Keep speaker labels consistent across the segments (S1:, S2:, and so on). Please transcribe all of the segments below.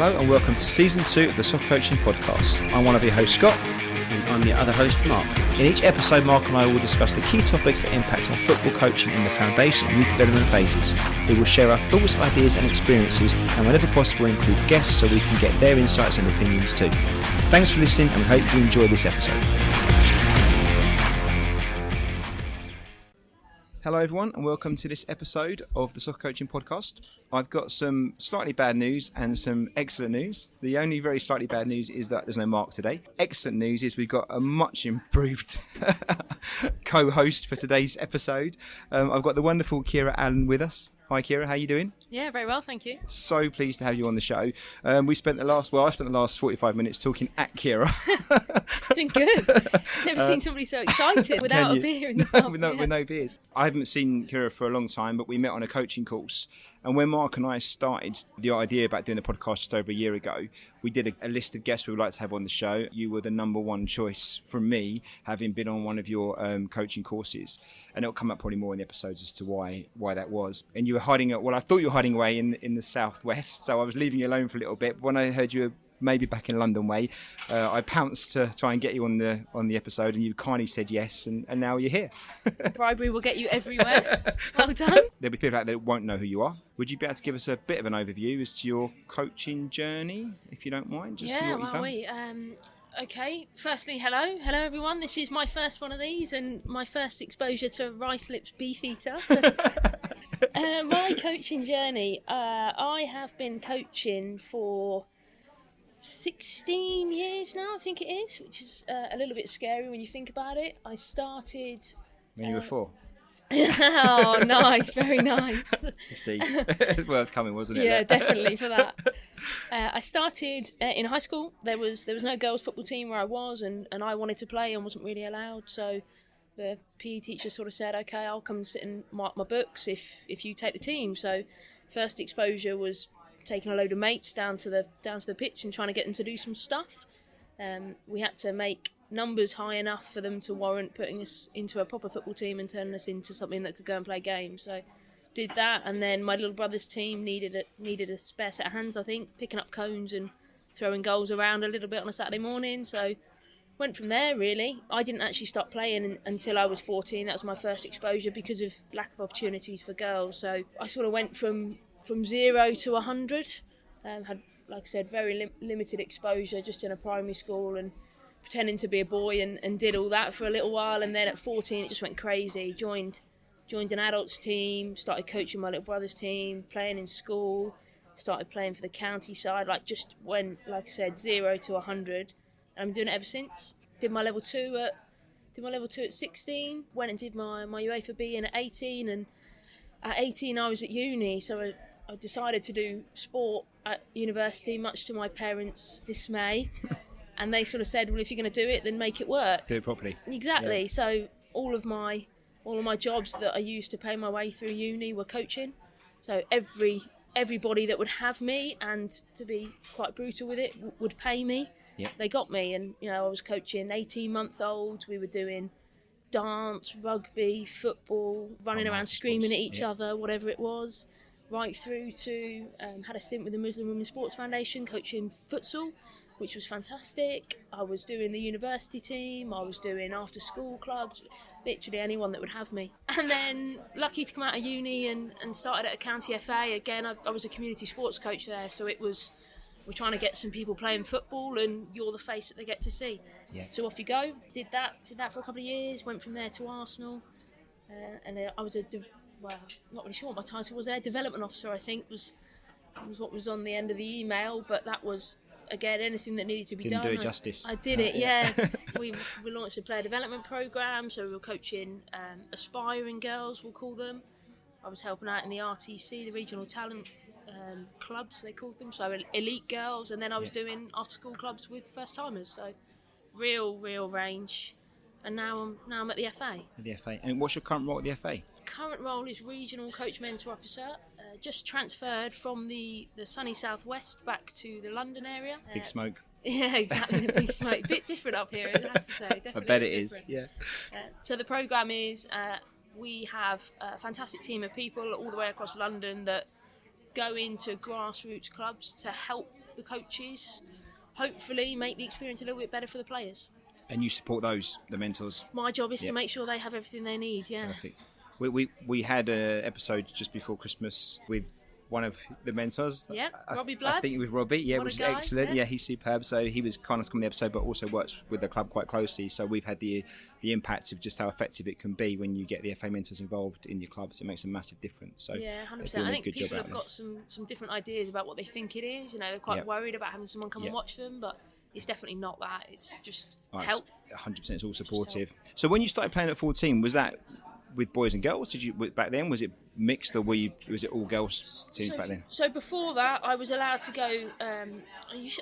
S1: Hello and welcome to Season 2 of the Soccer Coaching Podcast. I'm one of your hosts, Scott.
S2: And I'm your other host, Mark.
S1: In each episode, Mark and I will discuss the key topics that impact on football coaching in the foundation and youth development phases. We will share our thoughts, ideas and experiences, and whenever possible include guests so we can get their insights and opinions too. Thanks for listening and we hope you enjoy this episode. Hello everyone and welcome to this episode of the Soccer Coaching Podcast. I've got some slightly bad news and some excellent news. The only very slightly bad news is that there's no Mark today. Excellent news is we've got a much improved co-host for today's episode. I've got the wonderful Ciara Allan with us. Hi Ciara, how are you doing?
S3: Yeah, very well, thank you.
S1: So pleased to have you on the show. I spent the last 45 minutes talking at Ciara.
S3: It's been good. Never seen somebody so excited without a beer in the pub.
S1: with no beers. I haven't seen Ciara for a long time, but we met on a coaching course. And when Mark and I started the idea about doing the podcast just over a year ago, we did a list of guests we would like to have on the show. You were the number one choice from me, having been on one of your coaching courses. And it'll come up probably more in the episodes as to why that was. And you were hiding, I thought you were hiding away in the southwest, so I was leaving you alone for a little bit. When I heard you were maybe back in London way, I pounced to try and get you on the episode, and you kindly said yes, and now you're here.
S3: Bribery will get you everywhere. Well done.
S1: There'll be people out there that won't know who you are. Would you be able to give us a bit of an overview as to your coaching journey, if you don't mind? Just what you've done?
S3: Okay, firstly, hello everyone. This is my first one of these and my first exposure to Rice Lips Beefeater. So, my coaching journey, I have been coaching for 16 years now, I think it is, which is a little bit scary when you think about it. I started...
S1: When you were 4?
S3: Oh, nice, very nice.
S1: You see, worth coming, wasn't it?
S3: Yeah, definitely for that. I started in high school. There was no girls' football team where I was, and I wanted to play and wasn't really allowed, so the PE teacher sort of said, okay, I'll come and sit and mark my books if you take the team. So first exposure was taking a load of mates down to the pitch and trying to get them to do some stuff. We had to make numbers high enough for them to warrant putting us into a proper football team and turning us into something that could go and play games. So did that, and then my little brother's team needed a spare set of hands, I think, picking up cones and throwing goals around a little bit on a Saturday morning. So went from there, really. I didn't actually start playing until I was 14. That was my first exposure because of lack of opportunities for girls. So I sort of went from 0 to 100. Had, like I said, very limited exposure just in a primary school and pretending to be a boy and did all that for a little while. And then at 14 it just went crazy. Joined an adults team, started coaching my little brother's team, playing in school, started playing for the county side, just went, like I said, 0 to 100. And I'm doing it ever since. Did my level 2 at 16, went and did my UEFA B at 18, and at 18 I was at uni, so I decided to do sport at university, much to my parents' dismay. And they sort of said, well, if you're going to do it, then make it work.
S1: Do it properly.
S3: Exactly.
S1: Yeah.
S3: So all of my jobs that I used to pay my way through uni were coaching. So everybody that would have me, and to be quite brutal with it, would pay me. Yep. They got me, and I was coaching 18-month-olds. We were doing dance, rugby, football, running around screaming at each other, whatever it was, right through to had a stint with the Muslim Women's Sports Foundation coaching futsal, which was fantastic. I was doing the university team, I was doing after school clubs, literally anyone that would have me. And then lucky to come out of uni and started at a county FA. Again, I was a community sports coach there, so we're trying to get some people playing football and you're the face that they get to see. Yeah. So off you go. Did that for a couple of years, went from there to Arsenal, and I was not really sure what my title was there. Development officer, I think, was what was on the end of the email, but that was, again, anything that needed to be done.
S1: Didn't do it justice.
S3: I did it, yeah. We launched a player development programme, so we were coaching aspiring girls, we'll call them. I was helping out in the RTC, the Regional Talent clubs, they called them, so elite girls, and then I was doing after-school clubs with first-timers, so real range. And now I'm at the FA.
S1: At the FA. And what's your current role at the FA?
S3: Current role is Regional Coach Mentor Officer. Just transferred from the sunny southwest back to the London area.
S1: Big smoke.
S3: Yeah, exactly. The big smoke. Bit different up here, I have to say. Definitely
S1: I bet it is. Yeah.
S3: So the programme is we have a fantastic team of people all the way across London that go into grassroots clubs to help the coaches hopefully make the experience a little bit better for the players.
S1: And you support those, the mentors?
S3: My job is to make sure they have everything they need, yeah.
S1: Perfect. We had an episode just before Christmas with one of the mentors.
S3: Yeah, Robbie Blood.
S1: I think with Robbie, yeah,
S3: What
S1: which is
S3: a guy,
S1: excellent.
S3: yeah.
S1: Yeah, he's superb. So he was kind of coming the episode, but also works with the club quite closely. So we've had the impact of just how effective it can be when you get the FA mentors involved in your clubs. It makes a massive difference. So
S3: yeah, 100%.
S1: doing
S3: I
S1: a
S3: think
S1: good job
S3: people
S1: out
S3: have
S1: there.
S3: got some different ideas about what they think it is. You know, they're quite worried about having someone come and watch them, but it's definitely not that. It's just help.
S1: 100%, it's all supportive. So when you started playing at 14, was that with boys and girls? Did you back then? Was it mixed, or was it all girls teams back then?
S3: So before that, I was allowed to go. I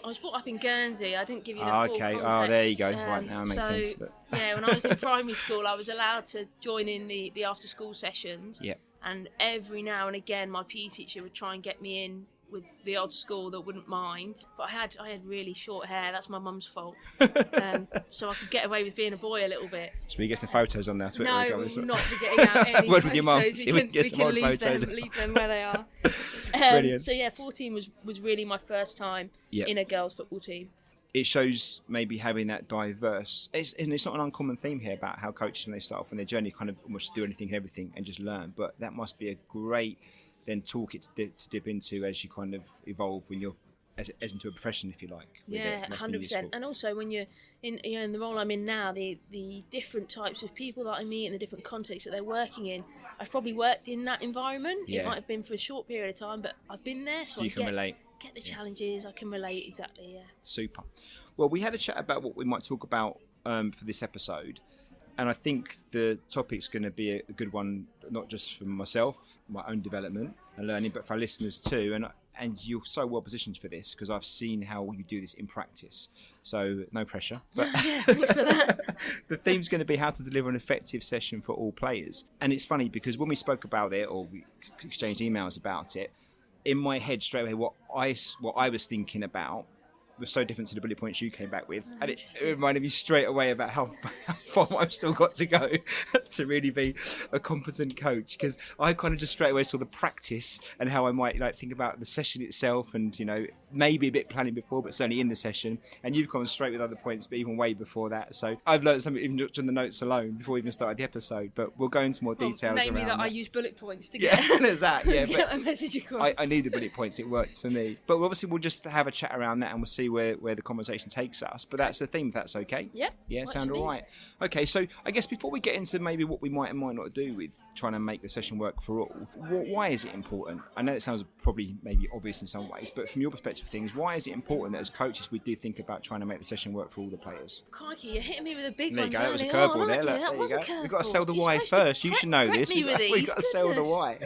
S3: was brought up in Guernsey. I didn't give you the full context.
S1: Oh, there you go. Right, now it makes sense. But...
S3: yeah, when I was in primary school, I was allowed to join in the after school sessions.
S1: Yeah.
S3: And every now and again, my PE teacher would try and get me in with the odd school that wouldn't mind, but I had really short hair. That's my mum's fault. So I could get away with being a boy a little bit.
S1: Should we get some photos on that?
S3: No, we're not getting out any
S1: Word
S3: photos.
S1: with your mum.
S3: We can leave them where they are.
S1: Brilliant.
S3: So yeah, 14 was really my first time in a girls' football team.
S1: It shows maybe having that diverse, and it's not an uncommon theme here about how coaches, when they start off on their journey, kind of almost do anything and everything and just learn. But that must be a great then toolkit to dip into as you kind of evolve when you're as into a profession, if you like.
S3: Yeah, 100%. And also when you're in the role I'm in now, the different types of people that I meet and the different contexts that they're working in, I've probably worked in that environment.
S1: Yeah.
S3: It might have been for a short period of time, but I've been there, so
S1: you can relate.
S3: Get the challenges. I can relate exactly. Yeah.
S1: Super. Well, we had a chat about what we might talk about for this episode. And I think the topic's going to be a good one, not just for myself, my own development and learning, but for our listeners too. And you're so well positioned for this because I've seen how you do this in practice. So no pressure. But
S3: yeah, thanks for that.
S1: The theme's going to be how to deliver an effective session for all players. And it's funny because when we spoke about it, or we exchanged emails about it, in my head straight away, what I was thinking about was so different to the bullet points you came back with, and it reminded me straight away about how far I've still got to go to really be a competent coach, because I kind of just straight away saw the practice and how I might think about the session itself, and maybe a bit planning before, but certainly in the session. And you've gone straight with other points, but even way before that. So I've learned something even just on the notes alone before we even started the episode. But we'll go into more details.
S3: Namely
S1: around
S3: that I
S1: that.
S3: use bullet points to get
S1: there's that. Yeah,
S3: get my message across.
S1: I need the bullet points. It worked for me. But obviously we'll just have a chat around that and we'll see where the conversation takes us. But that's the theme, if that's okay. Yeah, sound all right. Okay, so I guess before we get into maybe what we might and might not do with trying to make the session work for all, why is it important? I know it sounds probably maybe obvious in some ways, but from your perspective of things, why is it important that as coaches we do think about trying to make the session work for all the players?
S3: Crikey, you're hitting me with a big
S1: there
S3: one.
S1: You go. That was a curveball there. Look,
S3: that was a curveball.
S1: We've got to sell the why first. You should know this. We've got to sell the why.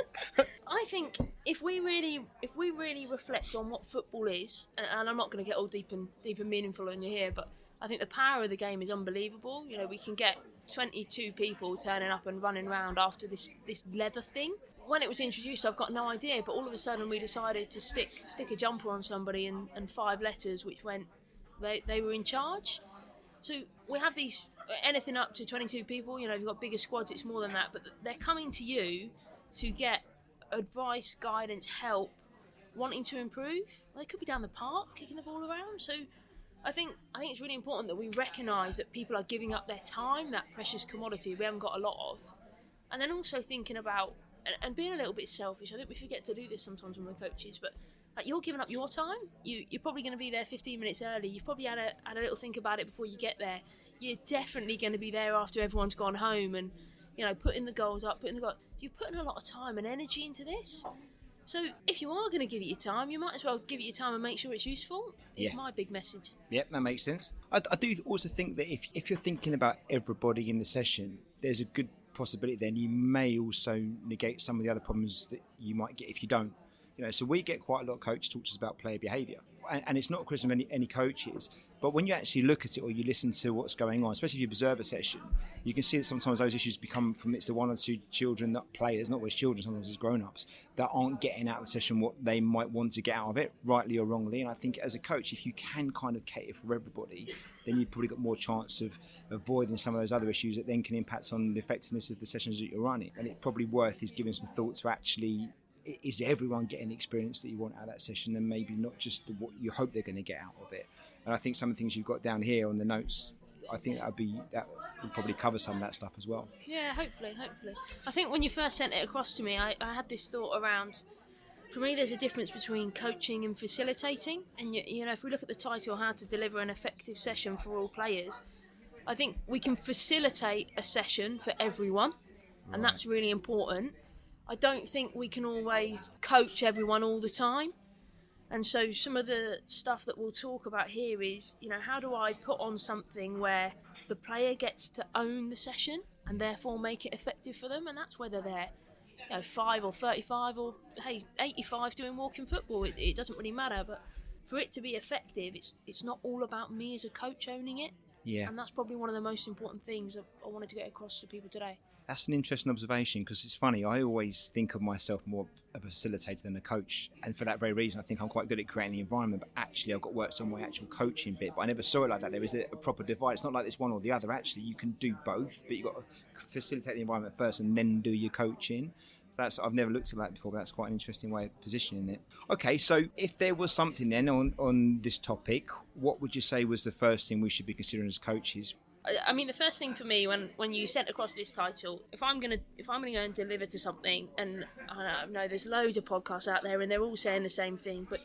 S3: I think if we really reflect on what football is, and I'm not going to get all deep and meaningful on you here, but I think the power of the game is unbelievable. We can get 22 people turning up and running around after this leather thing. When it was introduced, I've got no idea, but all of a sudden we decided to stick a jumper on somebody and 5 letters, which went they were in charge. So we have these, anything up to 22 people, you've got bigger squads, it's more than that, but they're coming to you to get advice, guidance, help, wanting to improve. They could be down the park, kicking the ball around. So I think it's really important that we recognise that people are giving up their time, that precious commodity we haven't got a lot of. And then also thinking about, and being a little bit selfish, I think we forget to do this sometimes when we're coaches, but you're giving up your time. You're probably going to be there 15 minutes early. You've probably had a little think about it before you get there. You're definitely going to be there after everyone's gone home and, putting the goals up, you're putting a lot of time and energy into this. So if you are going to give it your time, you might as well give it your time and make sure it's useful. It's my big message.
S1: Yep, that makes sense. I do also think that if you're thinking about everybody in the session, there's a good possibility then you may also negate some of the other problems that you might get if you don't. So we get quite a lot of coaches talk to us about player behaviour. And it's not a criticism of any coaches, but when you actually look at it or you listen to what's going on, especially if you observe a session, you can see that sometimes those issues become from it's the one or two children, that players, not always children, sometimes it's grown-ups, that aren't getting out of the session what they might want to get out of it, rightly or wrongly. And I think as a coach, if you can kind of cater for everybody, then you've probably got more chance of avoiding some of those other issues that then can impact on the effectiveness of the sessions that you're running. And it's probably worth is giving some thought to actually is everyone getting the experience that you want out of that session, and maybe not just what you hope they're going to get out of it. And I think some of the things you've got down here on the notes, I think that would probably cover some of that stuff as well.
S3: Yeah, hopefully. I think when you first sent it across to me, I had this thought around, for me, there's a difference between coaching and facilitating. And, you know, if we look at the title, How to Deliver an Effective Session for All Players, I think we can facilitate a session for everyone, and that's really important. I don't think we can always coach everyone all the time. And so some of the stuff that we'll talk about here is, you know, how do I put on something where the player gets to own the session and therefore make it effective for them? And that's whether they're, 5 or 35 or, 85 doing walking football. It doesn't really matter. But for it to be effective, it's not all about me as a coach owning it.
S1: Yeah.
S3: And that's probably one of the most important things I wanted to get across to people today.
S1: That's an interesting observation, because it's funny, I always think of myself more of a facilitator than a coach, and for that very reason I think I'm quite good at creating the environment, but actually I've got worked on my actual coaching bit. But I never saw it like that. There is a proper divide. It's not like it's one or the other. Actually, you can do both, but you've got to facilitate the environment first and then do your coaching. So I've never looked at that before, but that's quite an interesting way of positioning it. Okay, so if there was something then on this topic, what would you say was the first thing we should be considering as coaches?
S3: I mean, the first thing for me when you sent across this title, if I'm gonna go and deliver to something, and I know there's loads of podcasts out there and they're all saying the same thing, but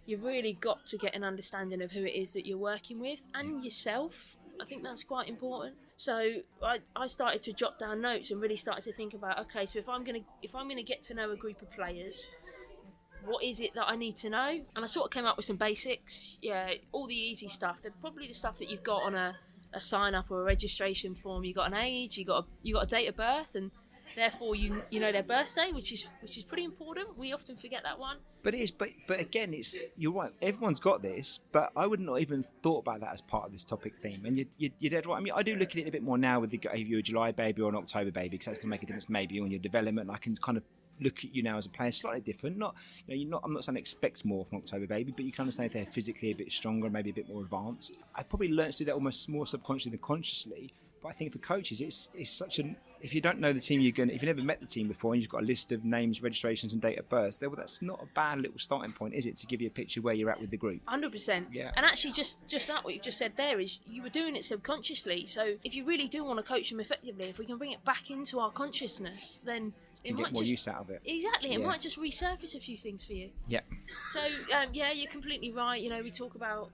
S3: you've really got to get an understanding of who it is that you're working with and yourself. I think that's quite important. So I started to jot down notes and really started to think about, okay, so if I'm gonna get to know a group of players, what is it that I need to know? And I sort of came up with some basics. Yeah, all the easy stuff. They're probably the stuff that you've got on a sign up or a registration form. You got an age, you got a date of birth, and therefore you know their birthday, which is pretty important. We often forget that one.
S1: But again, you're right. Everyone's got this, but I would not even thought about that as part of this topic theme. And you're dead right. I mean, I do look at it a bit more now with if you're a July baby or an October baby, because that's going to make a difference maybe on your development. I can kind of look at you now as a player slightly different. I'm not saying expect more from October baby, but you can understand if they're physically a bit stronger, maybe a bit more advanced. I probably learned to do that almost more subconsciously than consciously. But I think for coaches, it's such an, if you don't know the team if you've never met the team before and you've got a list of names, registrations and date of birth, well, that's not a bad little starting point, is it, to give you a picture where you're at with the group?
S3: 100%.
S1: Yeah.
S3: And actually just that, what you've just said there, is you were doing it subconsciously. So if you really do want to coach them effectively, if we can bring it back into our consciousness, then
S1: can get more use out of it.
S3: Exactly. It might just resurface a few things for you.
S1: Yeah.
S3: So, you're completely right. We talk about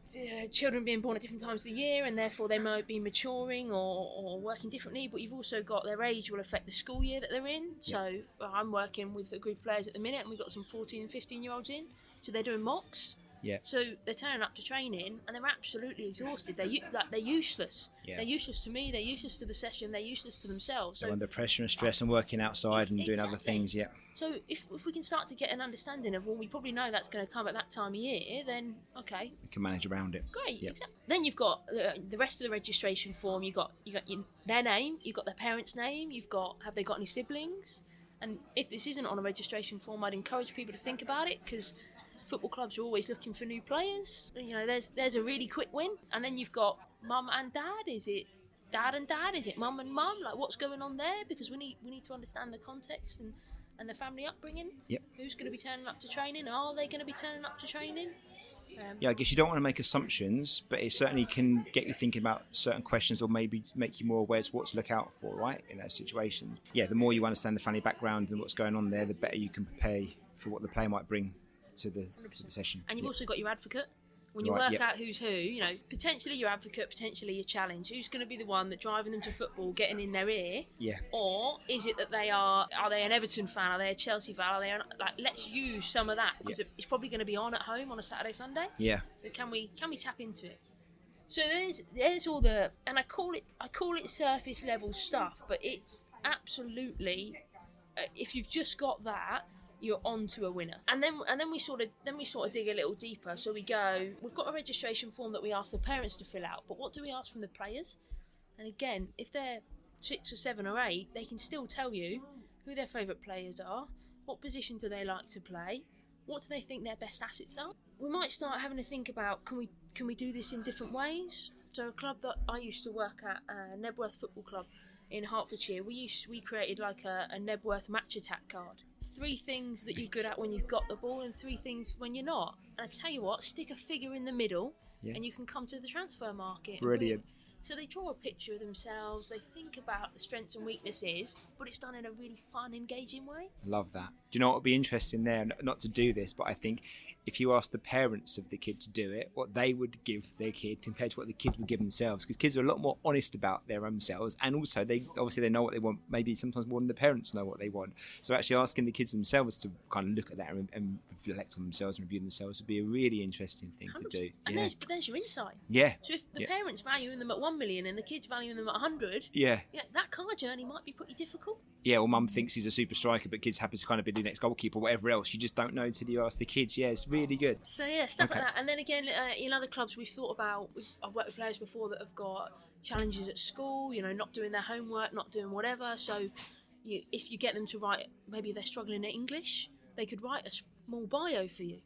S3: children being born at different times of the year, and therefore they might be maturing or working differently, but you've also got their age will affect the school year that they're in. So I'm working with a group of players at the minute, and we've got some 14 and 15-year-olds in. So they're doing mocks.
S1: Yeah.
S3: So they're turning up to training and they're absolutely exhausted. They're useless. Yeah. They're useless to me. They're useless to the session. They're useless to themselves.
S1: So under pressure and stress and working outside and doing other things. Yeah.
S3: So if we can start to get an understanding of, well, we probably know that's going to come at that time of year, then okay,
S1: we can manage around it.
S3: Great. Yep. Exactly. Then you've got the rest of the registration form. You got their name. You've got their parents' name. Have they got any siblings? And if this isn't on a registration form, I'd encourage people to think about it, because football clubs are always looking for new players. There's a really quick win. And then you've got mum and dad. Is it dad and dad? Is it mum and mum? Like, what's going on there? Because we need to understand the context and the family upbringing.
S1: Yep.
S3: Who's going to be turning up to training? Are they going to be turning up to training?
S1: I guess you don't want to make assumptions, but it certainly can get you thinking about certain questions, or maybe make you more aware of what to look out for, right, in those situations. Yeah, the more you understand the family background and what's going on there, the better you can prepare for what the player might bring to the session.
S3: And you've also got your advocate. When you work out who's who, potentially your advocate, potentially your challenge. Who's going to be the one that driving them to football, getting in their ear? Yeah. Or is it that are they an Everton fan? Are they a Chelsea fan? Are they let's use some of that, because it's probably going to be on at home on a Saturday, Sunday. Yeah. So can we tap into it? So there's all the, and I call it surface level stuff, but it's absolutely, if you've just got that, you're on to a winner. And then we sort of dig a little deeper. So we've got a registration form that we ask the parents to fill out, but what do we ask from the players? And again, if they're 6 or 7 or 8, they can still tell you who their favourite players are, what position do they like to play, what do they think their best assets are. We might start having to think about, can we do this in different ways? So a club that I used to work at, Nebworth Football Club in Hertfordshire, we created like a Nebworth match attack card. 3 things that you're good at when you've got the ball and 3 things when you're not. And I tell you what, stick a figure in the middle and you can come to the transfer market.
S1: Brilliant.
S3: So they draw a picture of themselves, they think about the strengths and weaknesses, but it's done in a really fun, engaging way.
S1: Love that. Do you know what would be interesting there? Not to do this, but I think if you ask the parents of the kid to do it, what they would give their kid compared to what the kids would give themselves, because kids are a lot more honest about their own selves, and also they know what they want, maybe sometimes more than the parents know what they want. So actually asking the kids themselves to kind of look at that and reflect on themselves and review themselves would be a really interesting thing to do.
S3: And there's your insight.
S1: Yeah.
S3: So if the parents valuing them at 1 million and the kids valuing them at 100, that car journey might be pretty difficult.
S1: Yeah, or mum thinks he's a super striker, but kids happen to kind of be the next goalkeeper or whatever else. You just don't know until you ask the kids. Yeah, it's really good.
S3: So yeah, stuff like that. And then again, in other clubs, we've thought about. I've worked with players before that have got challenges at school. You know, not doing their homework, not doing whatever. So, if you get them to write, maybe they're struggling at English, they could write a small bio for you.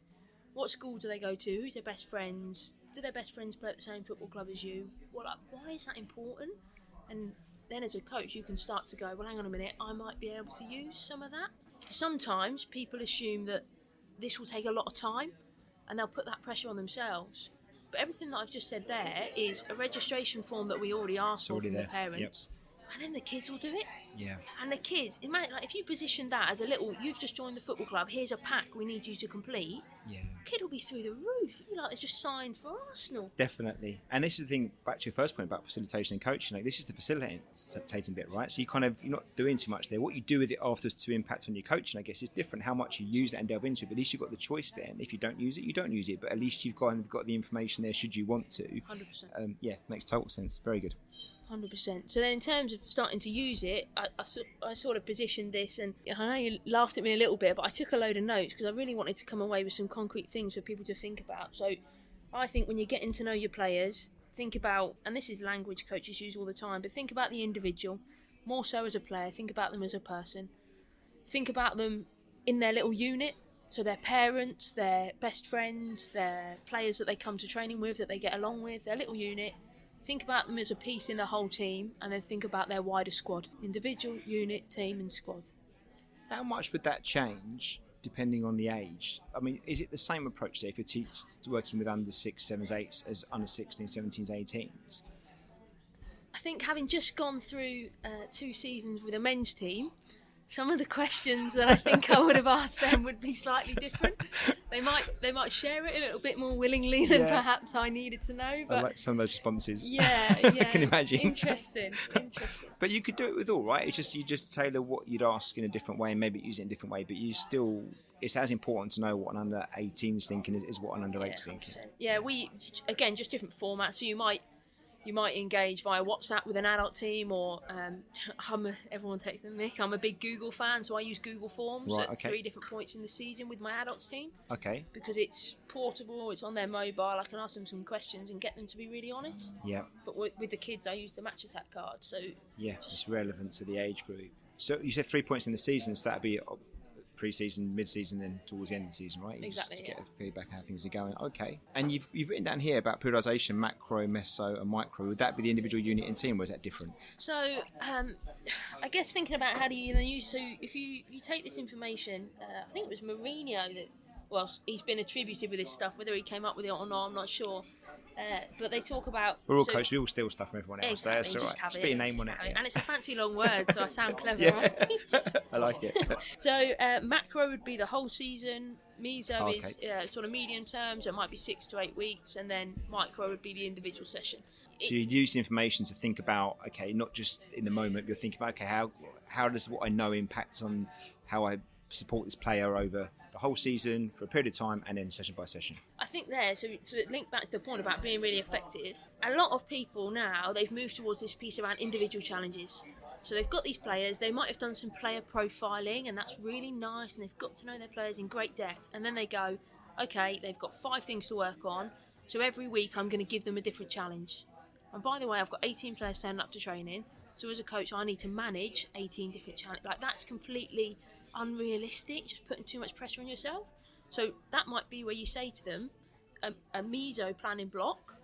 S3: What school do they go to? Who's their best friends? Do their best friends play at the same football club as you? Why is that important? And then as a coach, you can start to go, well, hang on a minute, I might be able to use some of that. Sometimes people assume that this will take a lot of time and they'll put that pressure on themselves. But everything that I've just said there is a registration form that we already asked for from the parents. And then the kids will do it.
S1: Yeah.
S3: And the kids, if you position that as a little, you've just joined the football club, here's a pack we need you to complete. Yeah. Kid will be through the roof. It's just signed for Arsenal.
S1: Definitely. And this is the thing, back to your first point about facilitation and coaching, this is the facilitating bit, right? So you're not doing too much there. What you do with it afterwards to impact on your coaching, I guess, is different. How much you use it and delve into it, but at least you've got the choice there. And if you don't use it, you don't use it. But at least you've got the information there should you want to.
S3: 100%.
S1: Makes total sense. Very good.
S3: 100%. So then in terms of starting to use it, I sort of positioned this, and I know you laughed at me a little bit, but I took a load of notes because I really wanted to come away with some concrete things for people to think about. So I think when you're getting to know your players, think about, and this is language coaches use all the time, but think about the individual, more so as a player, think about them as a person. Think about them in their little unit, so their parents, their best friends, their players that they come to training with, that they get along with, their little unit. Think about them as a piece in the whole team, and then think about their wider squad. Individual, unit, team and squad.
S1: How much would that change depending on the age? I mean, is it the same approach, say, if you're working with under 6s, 7s, 8s as under 16s, 17s, 18s?
S3: I think having just gone through 2 seasons with a men's team, some of the questions that I think I would have asked them would be slightly different. They might share it a little bit more willingly than perhaps I needed to know. But
S1: I like some of those responses.
S3: Yeah.
S1: I can imagine.
S3: Interesting.
S1: But you could do it with all, right? It's just you just tailor what you'd ask in a different way and maybe use it in a different way. But it's as important to know what an under 18's thinking is what an under 8's thinking.
S3: Yeah, just different formats. So you might engage via WhatsApp with an adult team, or everyone takes the mick. I'm a big Google fan, so I use Google Forms at 3 different points in the season with my adults team. Okay. Because it's portable, it's on their mobile. I can ask them some questions and get them to be really honest. Yeah. But with the kids, I use the match attack card. So
S1: it's relevant to the age group. So you said 3 points in the season, so that'd be pre-season, mid-season, then towards the end of the season, right?
S3: Exactly.
S1: Just to get feedback on how things are going. Okay. And you've written down here about periodisation, macro, meso, and micro. Would that be the individual unit and team, or is that different?
S3: So, I guess thinking about how do you use. So, if you take this information, I think it was Mourinho that. Well, he's been attributed with this stuff. Whether he came up with it or not, I'm not sure. But they talk about...
S1: We're all coaches. We all steal stuff from everyone else.
S3: Exactly,
S1: so that's all right. Just put your name on it.
S3: And it's a fancy long word, so I sound clever, right?
S1: I like it.
S3: So macro would be the whole season. Meso is sort of medium term, so it might be 6 to 8 weeks. And then micro would be the individual session.
S1: So you'd use the information to think about, not just in the moment, you're thinking about, how does what I know impact on how I support this player over the whole season for a period of time and then session by session.
S3: I think so it linked back to the point about being really effective. A lot of people now, they've moved towards this piece around individual challenges. So they've got these players, they might have done some player profiling, and that's really nice, and they've got to know their players in great depth. And then they go, okay, they've got 5 things to work on, so every week I'm going to give them a different challenge. And by the way, I've got 18 players turning up to training, so as a coach I need to manage 18 different challenges. That's completely unrealistic, just putting too much pressure on yourself. So that might be where you say to them, a meso planning block.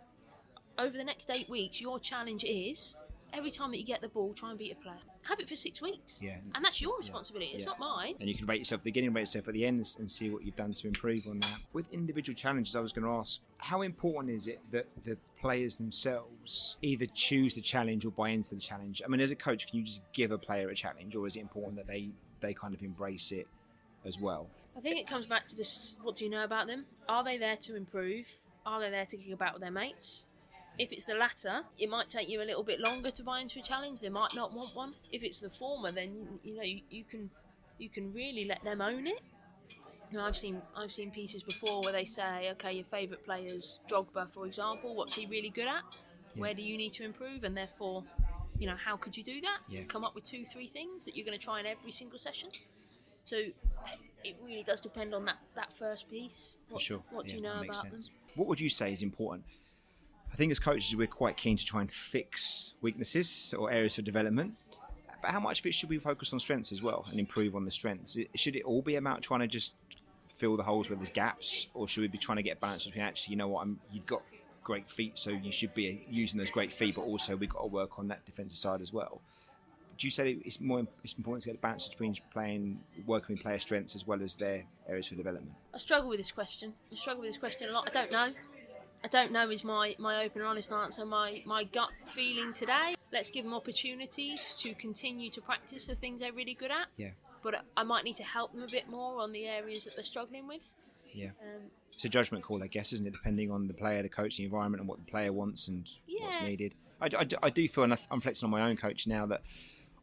S3: Over the next 8 weeks, your challenge is every time that you get the ball, try and beat a player. have it for 6 weeks.
S1: Yeah.
S3: And that's your responsibility. It's not mine.
S1: And you can rate yourself at the beginning, rate yourself at the end, and see what you've done to improve on that. With individual challenges, I was going to ask, how important is it that the players themselves either choose the challenge or buy into the challenge? I mean, as a coach, can you just give a player a challenge, or is it important that they kind of embrace it as well?
S3: I think it comes back to this: what do you know about them? Are they there to improve? Are they there to kick about with their mates? If it's the latter, it might take you a little bit longer to buy into a challenge. They might not want one. If it's the former, then you can really let them own it. I've seen pieces before where they say, okay, your favourite player's Drogba, for example. What's he really good at? Yeah. Where do you need to improve? And therefore, how could you do that?
S1: Yeah.
S3: Come up with 2-3 things that you're going to try in every single session. So it really does depend on that first piece.
S1: For sure.
S3: What do you know about them?
S1: What would you say is important? I think as coaches, we're quite keen to try and fix weaknesses or areas for development. But how much of it should we focus on strengths as well and improve on the strengths? Should it all be about trying to just fill the holes where there's gaps, or should we be trying to get balance between actually, you've got great feet, so you should be using those great feet, but also we've got to work on that defensive side as well? Do you say it's important to get a balance between working with player strengths as well as their areas for development?
S3: I struggle with this question. A lot. I don't know is my open and honest answer. My gut feeling today, let's give them opportunities to continue to practice the things they're really good at.
S1: Yeah.
S3: But I might need to help them a bit more on the areas that they're struggling with.
S1: Yeah. It's a judgment call, I guess, isn't it? Depending on the player, the coach, the environment, and what the player wants and what's needed. I do feel, and I'm flexing on my own coach now, that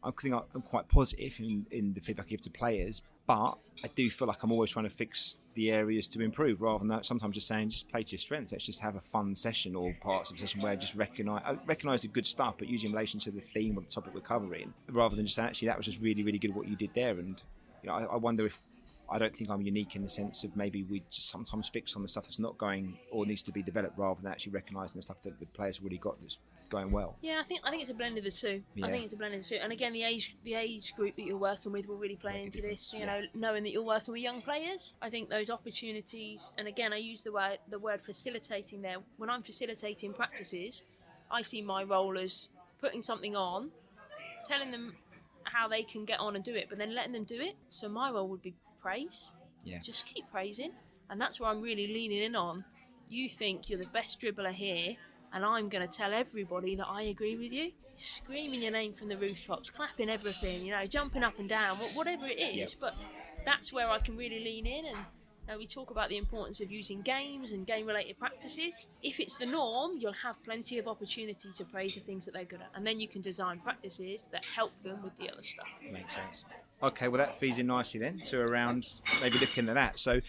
S1: I think I'm quite positive in the feedback I give to players, but I do feel like I'm always trying to fix the areas to improve, rather than that sometimes just saying, just play to your strengths. Let's just have a fun session or parts of a session where I just recognise the good stuff, but usually in relation to the theme or the topic we're covering, rather than just saying, actually, that was just really, really good what you did there. And I wonder if, I don't think I'm unique in the sense of maybe we just sometimes fix on the stuff that's not going or needs to be developed, rather than actually recognising the stuff that the players have already got that's going well.
S3: Yeah, I think it's a blend of the two.
S1: Yeah.
S3: I think it's a blend of the two. And again, the age group that you're working with will really play into this. Knowing that you're working with young players, I think those opportunities. And again, I use the word facilitating there. When I'm facilitating practices, I see my role as putting something on, telling them how they can get on and do it, but then letting them do it. So my role would be praise.
S1: Yeah.
S3: Just keep praising, and that's where I'm really leaning in on. You think you're the best dribbler here, and I'm going to tell everybody that I agree with you. Screaming your name from the rooftops, clapping everything, jumping up and down, whatever it is.
S1: Yep.
S3: But that's where I can really lean in. And we talk about the importance of using games and game-related practices. If it's the norm, you'll have plenty of opportunity to praise the things that they're good at, and then you can design practices that help them with the other stuff.
S1: Makes sense. Okay, well that feeds in nicely then to around maybe looking at that. So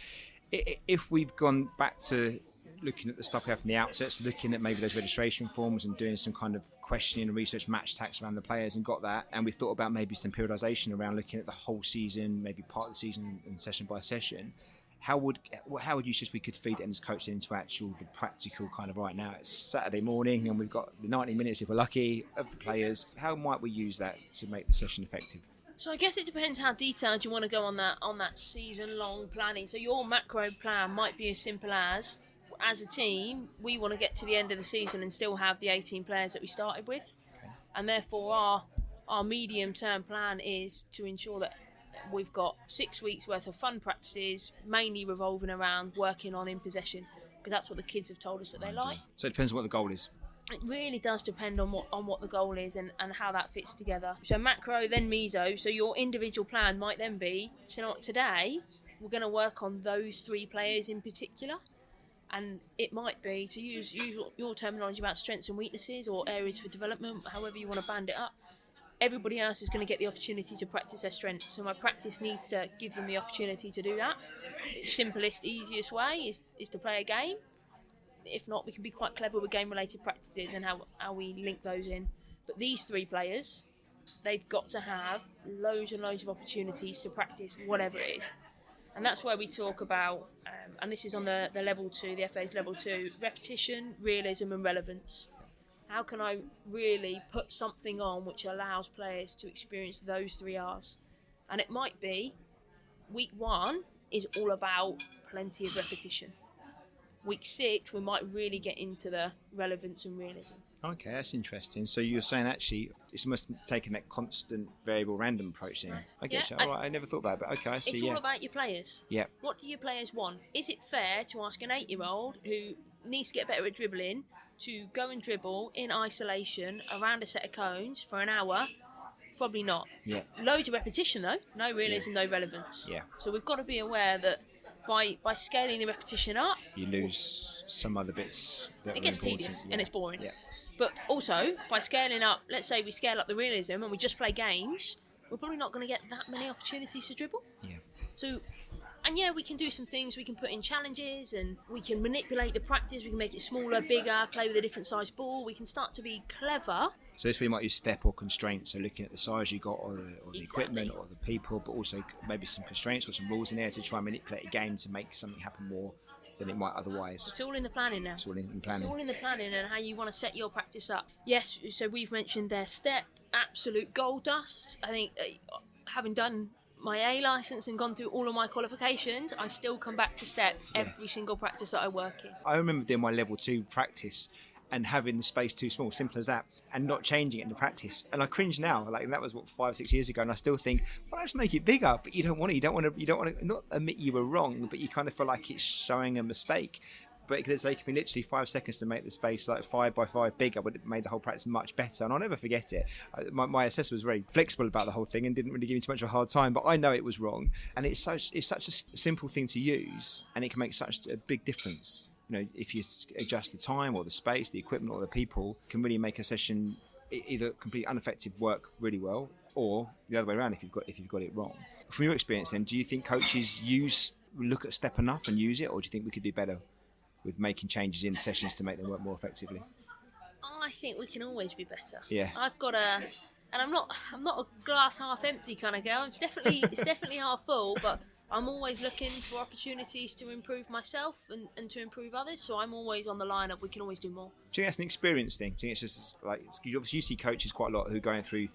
S1: if we've gone back to looking at the stuff we have from the outset, so looking at maybe those registration forms and doing some kind of questioning and research match tax around the players and got that, and we thought about maybe some periodisation around looking at the whole season, maybe part of the season and session by session, how would you suggest we could feed it as coaching into the practical kind of right now? It's Saturday morning and we've got the 90 minutes, if we're lucky, of the players. How might we use that to make the session effective?
S3: So I guess it depends how detailed you want to go on that season-long planning. So your macro plan might be as simple as a team, we want to get to the end of the season and still have the 18 players that we started with.
S1: Okay.
S3: And therefore our medium-term plan is to ensure that we've got 6 weeks worth of fun practices, mainly revolving around working on in possession, because that's what the kids have told us that they like.
S1: So it depends on what the goal is.
S3: It really does depend on what the goal is and how that fits together. So macro, then meso. So your individual plan might then be, today we're going to work on those 3 players in particular. And it might be, to use your terminology about strengths and weaknesses or areas for development, however you want to band it up, everybody else is going to get the opportunity to practice their strengths. So my practice needs to give them the opportunity to do that. Its simplest, easiest way is to play a game. If not, we can be quite clever with game-related practices and how we link those in. But these 3 players, they've got to have loads and loads of opportunities to practice whatever it is. And that's where we talk about, and this is on the level 2, the FA's level 2, repetition, realism and relevance. How can I really put something on which allows players to experience those 3 R's? And it might be week 1 is all about plenty of repetition. week 6 we might really get into the relevance and realism.
S1: Okay, that's interesting. So you're saying actually it's almost taking that constant variable random approach then. I get you. All right, I never thought about it, but okay, I see.
S3: It's all about your players.
S1: Yeah.
S3: What do your players want? Is it fair to ask an 8-year-old who needs to get better at dribbling to go and dribble in isolation around a set of cones for an hour? Probably not.
S1: Yeah.
S3: Loads of repetition though. No realism, no relevance.
S1: Yeah.
S3: So we've got to be aware that by scaling the repetition up,
S1: you lose some other bits.
S3: It gets tedious and it's boring.
S1: Yeah.
S3: But also, by scaling up, let's say we scale up the realism and we just play games, we're probably not going to get that many opportunities to dribble.
S1: Yeah.
S3: So, and yeah, we can do some things. We can put in challenges and we can manipulate the practice. We can make it smaller, bigger, play with a different size ball. We can start to be clever.
S1: So this we might use step or constraints. So looking at the size you got, or the equipment, or the people, but also maybe some constraints or some rules in there to try and manipulate a game to make something happen more than it might otherwise.
S3: It's all in the planning now.
S1: It's all in planning.
S3: It's all in the planning and how you want to set your practice up. Yes, so we've mentioned their step, absolute gold dust. I think having done my A licence and gone through all of my qualifications, I still come back to step every single practice that I work in.
S1: I remember doing my level 2 practice and having the space too small, simple as that, and not changing it in the practice. And I cringe now, like that was 5-6 years ago, and I still think, well, let's make it bigger. But you don't want to not admit you were wrong, but you kind of feel like it's showing a mistake. But it's taken me literally 5 seconds to make the space like 5 by 5 bigger, but it made the whole practice much better. And I'll never forget it. My assessor was very flexible about the whole thing and didn't really give me too much of a hard time. But I know it was wrong, and it's such a simple thing to use, and it can make such a big difference. You know, if you adjust the time or the space, the equipment or the people, can really make a session either completely ineffective work really well, or the other way around if you've got it wrong. From your experience, then, do you think coaches look at step enough and use it, or do you think we could do better with making changes in sessions to make them work more effectively?
S3: I think we can always be better.
S1: Yeah.
S3: And I'm not a glass half empty kind of girl. It's definitely half full, but I'm always looking for opportunities to improve myself and to improve others. So I'm always on the line of we can always do more.
S1: Do you think that's an experience thing? Do you think it's just like, you obviously see coaches quite a lot who are going through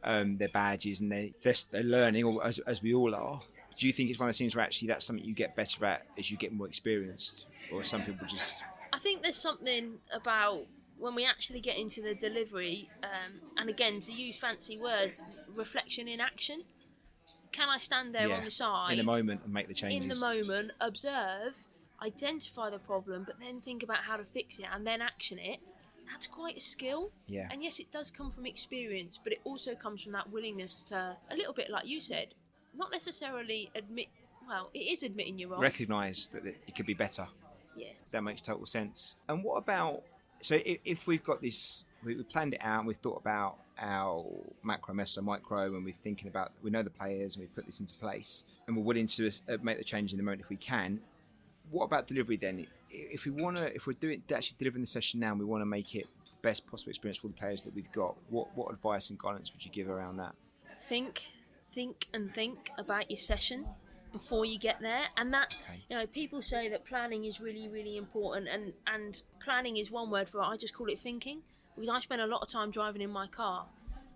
S1: their badges and they're learning, or as we all are. Do you think it's one of those things where actually that's something you get better at as you get more experienced, or some people just?
S3: I think there's something about when we actually get into the delivery, and again, to use fancy words, reflection in action. Can I stand there on the side
S1: in the moment and make the changes?
S3: In the moment, observe, identify the problem, but then think about how to fix it and then action it. That's quite a skill.
S1: Yeah.
S3: And yes, it does come from experience, but it also comes from that willingness to, a little bit like you said, not necessarily admit. Well, it is admitting you're wrong.
S1: Recognise that it could be better.
S3: Yeah.
S1: That makes total sense. And what about? So if we've got this, we planned it out and we've thought about our macro, meso, micro, and we're thinking about, we know the players and we put this into place and we're willing to make the change in the moment if we can. What about delivery then? If we're actually delivering the session now and we want to make it the best possible experience for the players that we've got, what advice and guidance would you give around that?
S3: Think about your session before you get there, and that people say that planning is really, really important, and planning is one word for it. I just call it thinking, because I spend a lot of time driving in my car.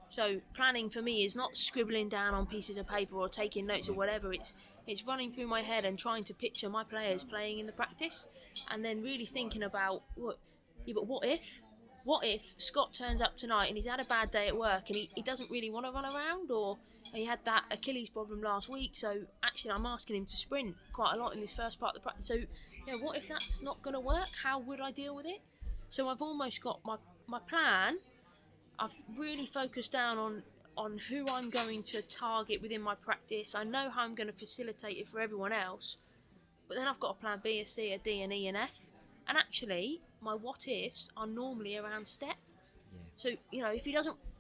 S3: So planning for me is not scribbling down on pieces of paper or taking notes or whatever. It's running through my head and trying to picture my players playing in the practice, and then really thinking about what if Scott turns up tonight and he's had a bad day at work and he doesn't really want to run around, or he had that Achilles problem last week, so actually I'm asking him to sprint quite a lot in this first part of the practice. So, what if that's not going to work? How would I deal with it? So I've almost got my plan. I've really focused down on who I'm going to target within my practice. I know how I'm going to facilitate it for everyone else, but then I've got a plan B, a C, a D, an E, and F. And actually, my what-ifs are normally around step. Yeah. So,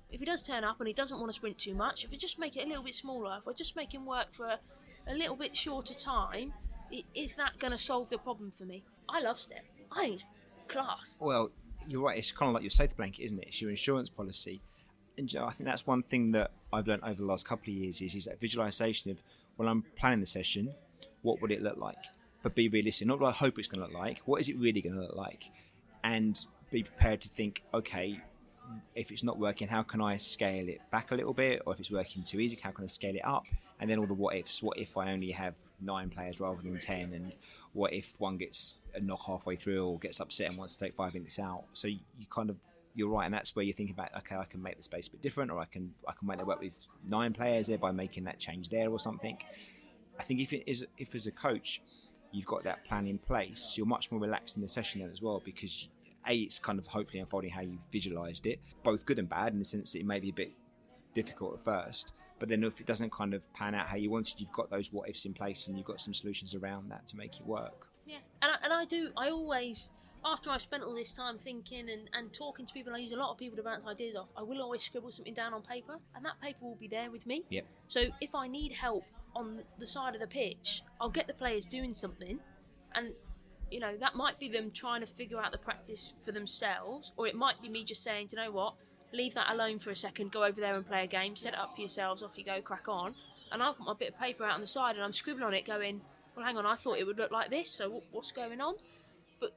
S3: if he does turn up and he doesn't want to sprint too much, if I just make it a little bit smaller, if I just make him work for a little bit shorter time, is that going to solve the problem for me? I love step. I think it's class.
S1: Well, you're right. It's kind of like your safety blanket, isn't it? It's your insurance policy. And I think that's one thing that I've learned over the last couple of years is that visualization of, when I'm planning the session, what would it look like? But be realistic, not what I hope it's going to look like. What is it really going to look like? And be prepared to think, okay, if it's not working, how can I scale it back a little bit? Or if it's working too easy, how can I scale it up? And then all the what ifs. What if I only have 9 players rather than 10? And what if one gets a knock halfway through or gets upset and wants to take 5 minutes out? So you're right, and that's where you're thinking about, okay, I can make the space a bit different, or I can make that work with 9 players there by making that change there or something. I think if as a coach you've got that plan in place, you're much more relaxed in the session then as well, because it's kind of hopefully unfolding how you visualised it, both good and bad, in the sense that it may be a bit difficult at first, but then if it doesn't kind of pan out how you wanted, you've got those what ifs in place and you've got some solutions around that to make it work.
S3: Yeah, and I always, after I've spent all this time thinking and talking to people, I use a lot of people to bounce ideas off, I will always scribble something down on paper, and that paper will be there with me.
S1: Yep.
S3: So if I need help on the side of the pitch, I'll get the players doing something, and that might be them trying to figure out the practice for themselves, or it might be me just saying, do you know what, leave that alone for a second, go over there and play a game, set it up for yourselves, off you go, crack on. And I'll put my bit of paper out on the side and I'm scribbling on it going, well, hang on, I thought it would look like this, so what's going on? But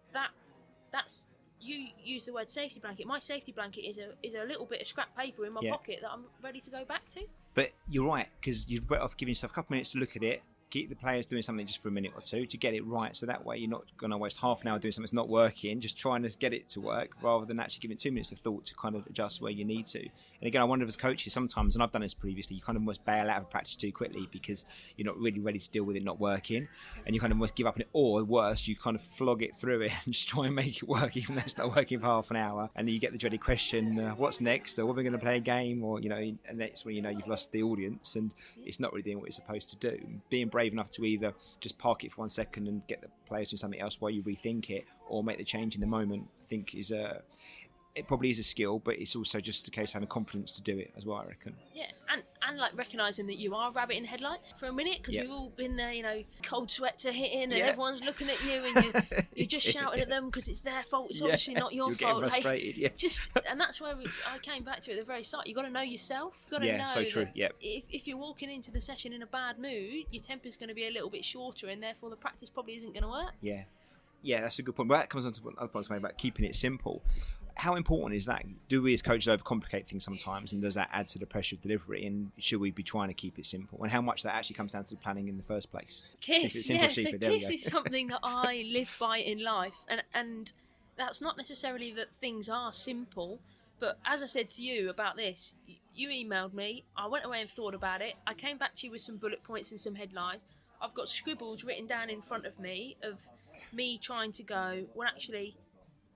S3: that's, you use the word safety blanket. My safety blanket is a little bit of scrap paper in my pocket that I'm ready to go back to. But
S1: you're right, because you're better off giving yourself a couple minutes to look at it, keep the players doing something just for a minute or two to get it right, so that way you're not going to waste half an hour doing something that's not working, just trying to get it to work, rather than actually giving 2 minutes of thought to kind of adjust where you need to. And again, I wonder if as coaches sometimes, and I've done this previously, you kind of almost bail out of practice too quickly because you're not really ready to deal with it not working, and you kind of almost give up on it, or worse, you kind of flog it through it and just try and make it work even though it's not working for half an hour, and then you get the dreaded question, what's next, or what are we going to play a game, or and that's when you've lost the audience and it's not really doing what it's supposed to do. Being brave enough to either just park it for 1 second and get the players doing something else while you rethink it, or make the change in the moment, I think it probably is a skill, but it's also just a case of having confidence to do it as well, I reckon.
S3: Yeah, and like recognising that you are rabbit in headlights for a minute, because we've all been there, cold sweats are hitting and everyone's looking at you and you're just shouting at them because it's their fault, it's obviously not your fault.
S1: You're getting frustrated,
S3: and that's where I came back to at the very start. You've got to know yourself. You've got to know
S1: so true.
S3: that if you're walking into the session in a bad mood, your temper's going to be a little bit shorter and therefore the practice probably isn't going to work.
S1: Yeah, that's a good point. But that comes on to other points made about keeping it simple. How important is that? Do we as coaches overcomplicate things sometimes, and does that add to the pressure of delivery? And should we be trying to keep it simple? And how much that actually comes down to the planning in the first place?
S3: KISS, so KISS is something that I live by in life, and that's not necessarily that things are simple. But as I said to you about this, you emailed me, I went away and thought about it, I came back to you with some bullet points and some headlines. I've got scribbles written down in front of me of me trying to go, well, actually,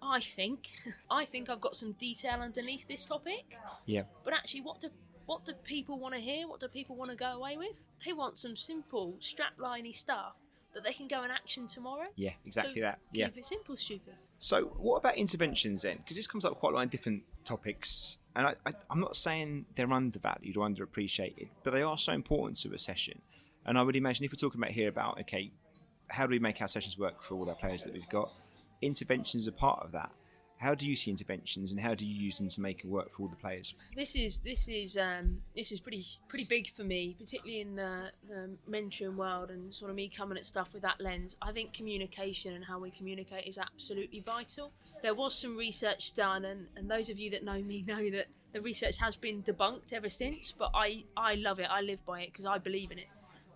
S3: I think I've got some detail underneath this topic.
S1: Yeah.
S3: But actually, what do people want to hear? What do people want to go away with? They want some simple, strapliney stuff that they can go and action tomorrow.
S1: Yeah, exactly
S3: so
S1: that. Yeah.
S3: Keep it simple, stupid.
S1: So what about interventions then? Because this comes up quite a lot in different topics. And I'm not saying they're undervalued or underappreciated, but they are so important to a session. And I would imagine if we're talking about here about, okay, how do we make our sessions work for all our players that we've got? Interventions are part of that. How do you see interventions, and how do you use them to make it work for all the players?
S3: This is pretty big for me, particularly in the mentoring world, and sort of me coming at stuff with that lens. I think communication and how we communicate is absolutely vital. There was some research done, and those of you that know me know that the research has been debunked ever since, but I love it. I live by it because I believe in it.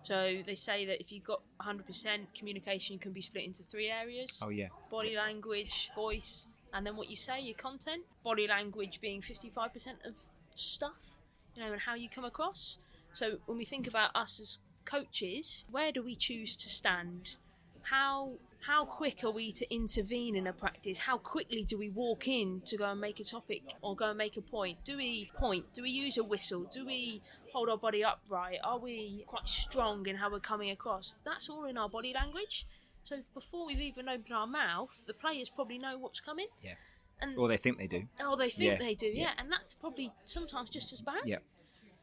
S3: So they say that if you've got 100%, communication can be split into 3 areas.
S1: Oh, yeah.
S3: Body language, voice, and then what you say, your content. Body language being 55% of stuff, and how you come across. So when we think about us as coaches, where do we choose to stand? How quick are we to intervene in a practice? How quickly do we walk in to go and make a topic or go and make a point? Do we point? Do we use a whistle? Do we hold our body upright? Are we quite strong in how we're coming across? That's all in our body language. So before we've even opened our mouth, the players probably know what's coming.
S1: Yeah. Or they think they do.
S3: Or they think they do, yeah. And that's probably sometimes just as bad.
S1: Yeah.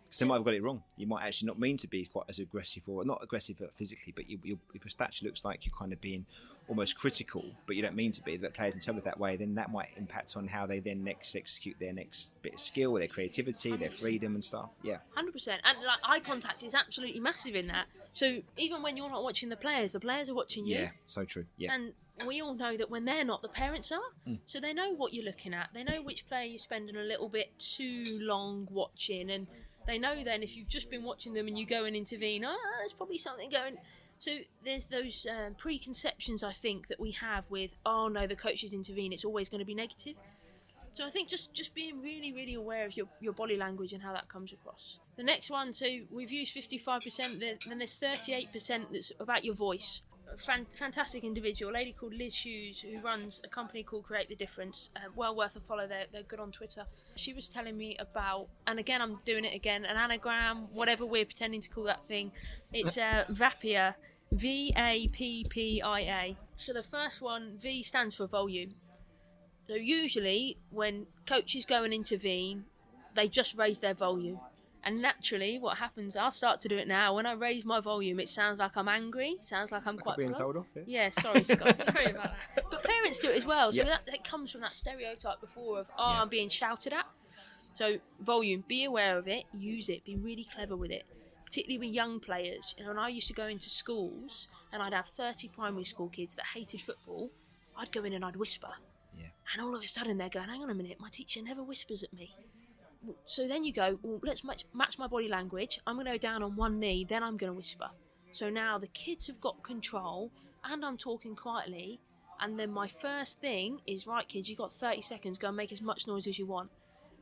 S1: Because they might have got it wrong. You might actually not mean to be quite as aggressive, or not aggressive physically, but if your statue looks like you're kind of being almost critical, but you don't mean to be, that players interpret that way, then that might impact on how they then next execute their next bit of skill, their creativity, 100%. Their freedom and stuff. Yeah,
S3: 100%. And like eye contact is absolutely massive in that. So even when you're not watching the players are watching you.
S1: Yeah, so true. Yeah.
S3: And we all know that when they're not, the parents are. So they know what you're looking at. They know which player you're spending a little bit too long watching, and they know then if you've just been watching them and you go and intervene, there's probably something going. So there's those preconceptions, I think, that we have with, oh no, the coaches intervene, it's always going to be negative. So I think just being really, really aware of your body language and how that comes across. The next one, so we've used 55%, then there's 38% that's about your voice. A fantastic individual, a lady called Liz Hughes, who runs a company called Create the Difference. Well worth a follow. They're good on Twitter. She was telling me about, and again I'm doing it again, an anagram, whatever we're pretending to call that thing. It's VAPPIA, VAPPIA. So the first one, V stands for volume. So usually when coaches go and intervene, they just raise their volume. And naturally, what happens, I'll start to do it now. When I raise my volume, it sounds like I'm angry. Sounds like I'm quite...
S1: being told off,
S3: yeah, sorry, Scott. Sorry about that. But parents do it as well. So that comes from that stereotype before of, I'm being shouted at. So volume, be aware of it, use it, be really clever with it. Particularly with young players. You know, when I used to go into schools and I'd have 30 primary school kids that hated football, I'd go in and I'd whisper.
S1: Yeah.
S3: And all of a sudden they're going, hang on a minute, my teacher never whispers at me. So then you go, well, let's match my body language. I'm going to go down on one knee, then I'm going to whisper. So now the kids have got control and I'm talking quietly. And then my first thing is, right, kids, you've got 30 seconds, go and make as much noise as you want.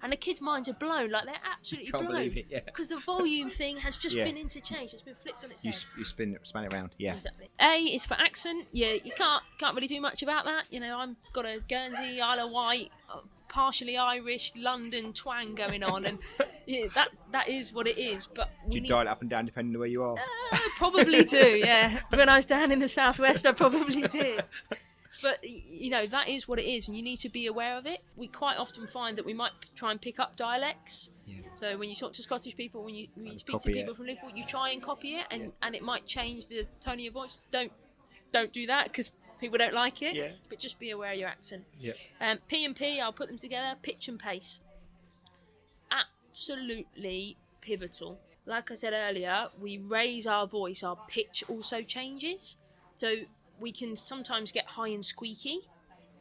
S3: And the kids' minds are blown, like they're absolutely
S1: Can't
S3: blown.
S1: believe it, yeah.
S3: Because the volume thing has just been interchanged, it's been flipped on its head.
S1: You span it around, yeah.
S3: Exactly. A is for accent. You can't really do much about that. You know, I've got a Guernsey, Isle of Wight, partially Irish, London twang going on, and that is what it is. But
S1: do you dial it up and down depending on where you are?
S3: Probably do, yeah. When I was down in the southwest, I probably did. But, you know, that is what it is, and you need to be aware of it. We quite often find that we might try and pick up dialects. Yeah. So when you talk to Scottish people, when you speak to people from Liverpool, you try and copy it, and it might change the tone of your voice. Don't do that, because people don't like it, but just be aware of your accent.
S1: Yeah.
S3: P and P, I'll put them together, pitch and pace. Absolutely pivotal. Like I said earlier, we raise our voice, our pitch also changes. So we can sometimes get high and squeaky,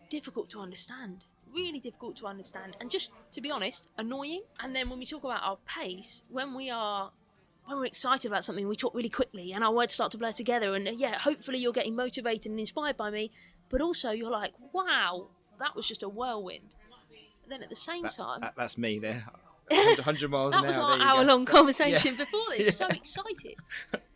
S3: difficult to understand, really difficult to understand, and just, to be honest, annoying. And then when we talk about our pace, when we're excited about something, we talk really quickly and our words start to blur together, and hopefully you're getting motivated and inspired by me, but also you're like, wow, that was just a whirlwind. And then at the same time...
S1: That's me there. 100 miles an hour.
S3: That was our hour-long conversation before this. So excited.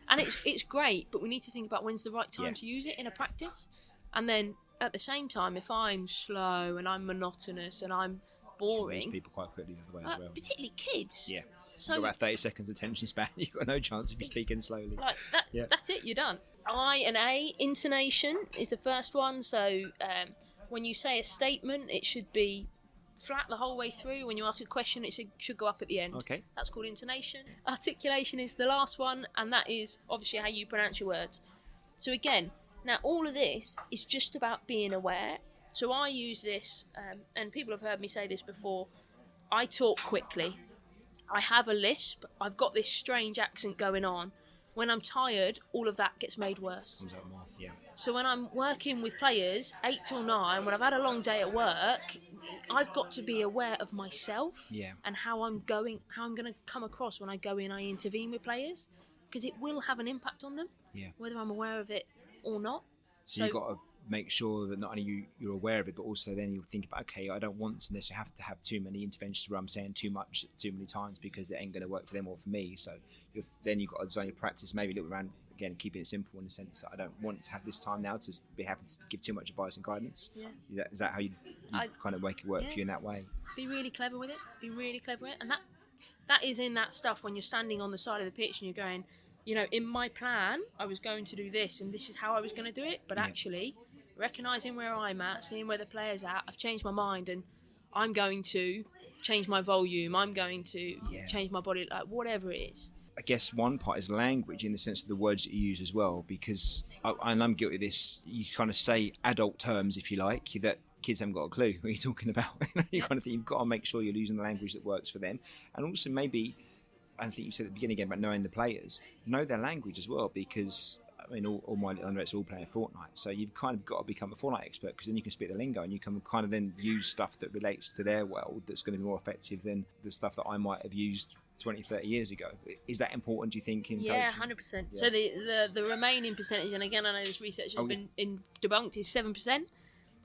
S3: And it's great, but we need to think about when's the right time to use it in a practice. And then at the same time, if I'm slow and I'm monotonous and I'm boring...
S1: Lose people quite quickly the way as well.
S3: Particularly kids.
S1: Yeah. So you've got about 30 seconds attention span. You've got no chance if you're speaking slowly.
S3: Like that. Yeah. That's it. You're done. I and A, intonation is the first one. So when you say a statement, it should be flat the whole way through. When you ask a question, it should go up at the end.
S1: Okay.
S3: That's called intonation. Articulation is the last one, and that is obviously how you pronounce your words. So again, now all of this is just about being aware. So I use this, and people have heard me say this before, I talk quickly. I have a lisp. I've got this strange accent going on. When I'm tired, all of that gets made worse.
S1: Comes out more, yeah.
S3: So when I'm working with players, 8 till 9, when I've had a long day at work, I've got to be aware of myself and how I'm going to come across when I go in, I intervene with players, because it will have an impact on them, whether I'm aware of it or not.
S1: So you've got to make sure that not only you're aware of it, but also then you'll think about, okay, I don't want to necessarily have to have too many interventions where I'm saying too much too many times, because it ain't going to work for them or for me. So then you've got to design your practice, maybe look around, again, keeping it simple in the sense that I don't want to have this time now to be having to give too much advice and guidance. Yeah. Is that how you kind of make it work for you in that way?
S3: Be really clever with it. And that is in that stuff when you're standing on the side of the pitch and you're going, you know, in my plan, I was going to do this and this is how I was going to do it. But actually, recognising where I'm at, seeing where the player's at, I've changed my mind and I'm going to change my volume, I'm going to change my body, like whatever it is.
S1: I guess one part is language in the sense of the words that you use as well, because, and I'm guilty of this, you kind of say adult terms, if you like, that kids haven't got a clue what you're talking about. You kind of think you've got to make sure you're using the language that works for them. And also maybe, I think you said at the beginning again about knowing the players, know their language as well, because I mean, all my little undergrads are all playing Fortnite, so you've kind of got to become a Fortnite expert, because then you can speak the lingo and you can kind of then use stuff that relates to their world that's going to be more effective than the stuff that I might have used 20, 30 years ago. Is that important, do you think, in
S3: Yeah,
S1: coaching?
S3: 100%.
S1: Yeah.
S3: So the remaining percentage, and again, I know this research has been debunked, is 7%. And